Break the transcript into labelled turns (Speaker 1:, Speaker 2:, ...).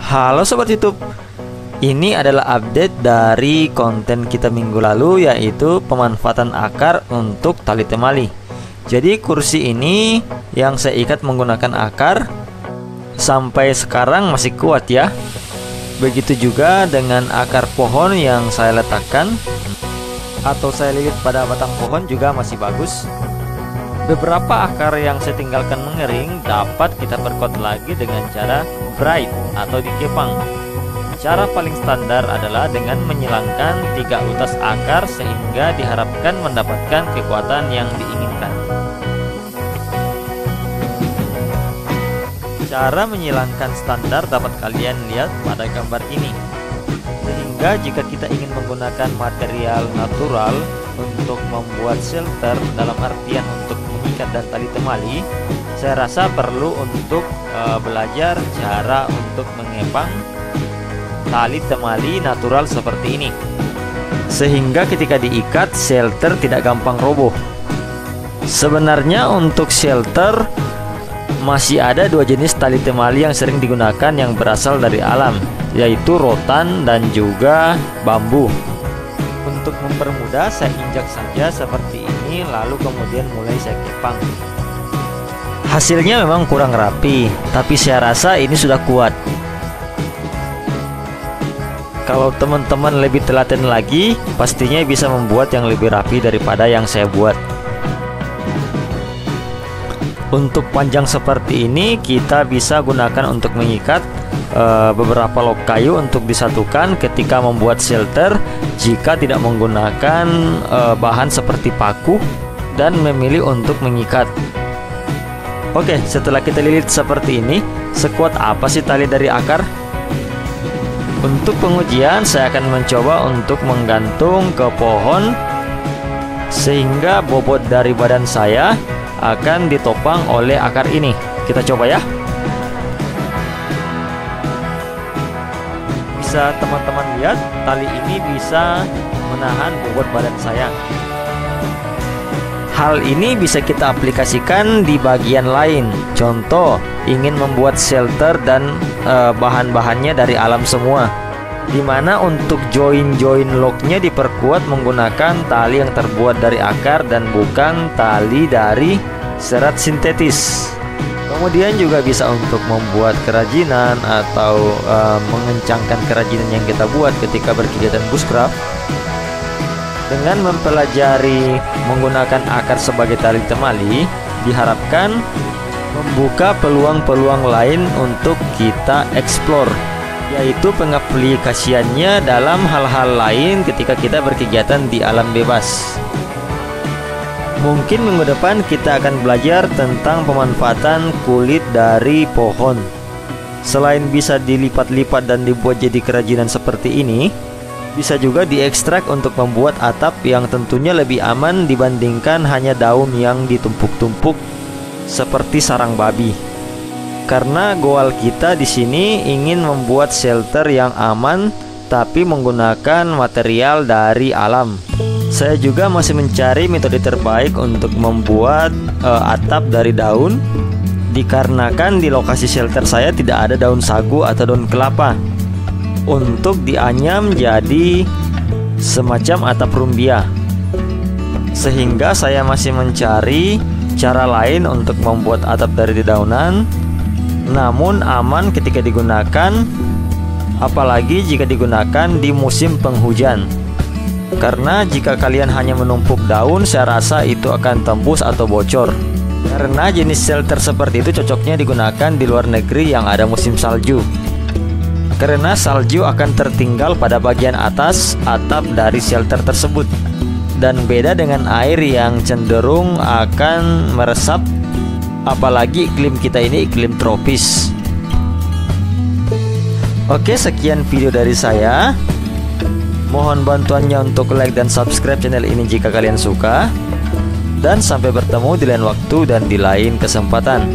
Speaker 1: Halo Sobat YouTube, ini adalah update dari konten kita minggu lalu, yaitu pemanfaatan akar untuk tali temali. Jadi kursi ini yang saya ikat menggunakan akar sampai sekarang masih kuat ya. Begitu juga dengan akar pohon yang saya letakkan atau saya lilit pada batang pohon juga masih bagus. Beberapa akar yang saya tinggalkan mengering dapat kita perkuat lagi dengan cara braid atau dikepang. Cara paling standar adalah dengan menyilangkan 3 utas akar sehingga diharapkan mendapatkan kekuatan yang diinginkan. Cara menyilangkan standar dapat kalian lihat pada gambar ini. Sehingga jika kita ingin menggunakan material natural untuk membuat shelter, dalam artian untuk mengikat dan tali temali, saya rasa perlu untuk belajar cara untuk mengepang tali temali natural seperti ini, sehingga ketika diikat shelter tidak gampang roboh. Sebenarnya untuk shelter masih ada 2 jenis tali temali yang sering digunakan yang berasal dari alam, yaitu rotan dan juga bambu. Untuk mempermudah, saya injak saja seperti ini, lalu kemudian mulai saya kepang. Hasilnya memang kurang rapi, tapi saya rasa ini sudah kuat. Kalau teman-teman lebih telaten lagi, pastinya bisa membuat yang lebih rapi daripada yang saya buat. Untuk panjang seperti ini kita bisa gunakan untuk mengikat beberapa log kayu untuk disatukan ketika membuat shelter, jika tidak menggunakan bahan seperti paku dan memilih untuk mengikat. Oke, setelah kita lilit seperti ini, sekuat apa sih tali dari akar? Untuk pengujian saya akan mencoba untuk menggantung ke pohon sehingga bobot dari badan saya akan ditopang oleh akar ini. Kita coba ya. Bisa teman-teman lihat, tali ini bisa menahan bobot badan saya. Hal ini bisa kita aplikasikan di bagian lain. Contoh, ingin membuat shelter dan bahan-bahannya dari alam semua, dimana untuk join lognya diperkuat menggunakan tali yang terbuat dari akar dan bukan tali dari serat sintetis. Kemudian juga bisa untuk membuat kerajinan atau mengencangkan kerajinan yang kita buat ketika berkegiatan bushcraft. Dengan mempelajari menggunakan akar sebagai tali temali, diharapkan membuka peluang-peluang lain untuk kita explore, yaitu pengaplikasiannya dalam hal-hal lain ketika kita berkegiatan di alam bebas. Mungkin minggu depan kita akan belajar tentang pemanfaatan kulit dari pohon. Selain bisa dilipat-lipat dan dibuat jadi kerajinan seperti ini, bisa juga diekstrak untuk membuat atap yang tentunya lebih aman dibandingkan hanya daun yang ditumpuk-tumpuk seperti sarang babi. Karena goal kita di sini ingin membuat shelter yang aman tapi menggunakan material dari alam. Saya juga masih mencari metode terbaik untuk membuat atap dari daun, dikarenakan di lokasi shelter saya tidak ada daun sagu atau daun kelapa untuk dianyam jadi semacam atap rumbia. Sehingga saya masih mencari cara lain untuk membuat atap dari dedaunan, namun aman ketika digunakan, apalagi jika digunakan di musim penghujan. Karena jika kalian hanya menumpuk daun, saya rasa itu akan tembus atau bocor. Karena jenis shelter seperti itu cocoknya digunakan di luar negeri yang ada musim salju, karena salju akan tertinggal pada bagian atas atap dari shelter tersebut, dan beda dengan air yang cenderung akan meresap, apalagi iklim kita ini iklim tropis. Oke, sekian video dari saya. Mohon bantuannya untuk like dan subscribe channel ini jika kalian suka, dan sampai bertemu di lain waktu dan di lain kesempatan.